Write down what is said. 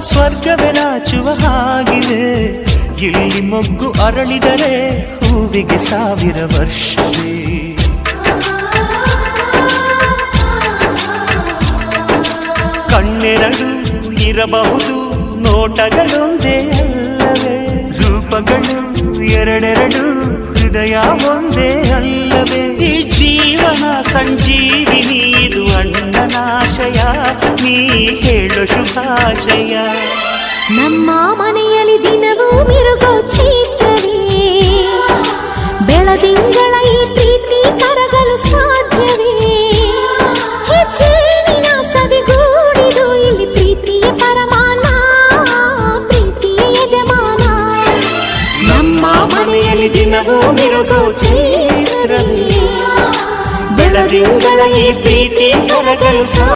ಸ್ವರ್ಗವೇ ನಾಚುವ ಹಾಗಿದೆ. ಇಲ್ಲಿ ಮೊಗ್ಗು ಅರಳಿದರೆ ಹೂವಿಗೆ 1000 ವರ್ಷವೇ. ಕಣ್ಣೆರಡು ಇರಬಹುದು, ನೋಟಗಳೊಂದೇ ಅಲ್ಲವೇ? ರೂಪಗಳು ಎರಡೆರಡು, ಹೃದಯ ಒಂದೇ ಅಲ್ಲವೇ? ಈ ಜೀವನ ಸಂಜೀವಿನಿ, ಇದು ಅಣ್ಣನಾಶಯ, ನೀ ಹೇಳು ಶುಭಾಶಯ. ನಮ್ಮ ಮನೆಯಲ್ಲಿ ದಿನವೂ ಮಿರುಗೋ ಚೈತ್ರವೇ, ಬೆಳದಿಂಗಳ ಈ ಪ್ರೀತಿ ಕರಗಲು ಸಾಧ್ಯವೇ? ಹೆಚ್ಚೇನಿನ ಸವಿಗೂಡಿದು ಇಲ್ಲಿ ಪ್ರೀತಿಯ ಪರಮಾನ, ಪ್ರೀತಿಯ ಯಜಮಾನ. ನಮ್ಮ ಮನೆಯಲ್ಲಿ ದಿನವೂ ಮಿರುಗೋ ಚೈತ್ರವೇ, ಬೆಳದಿಂಗಳ ಈ ಪ್ರೀತಿ ಕರಗಲು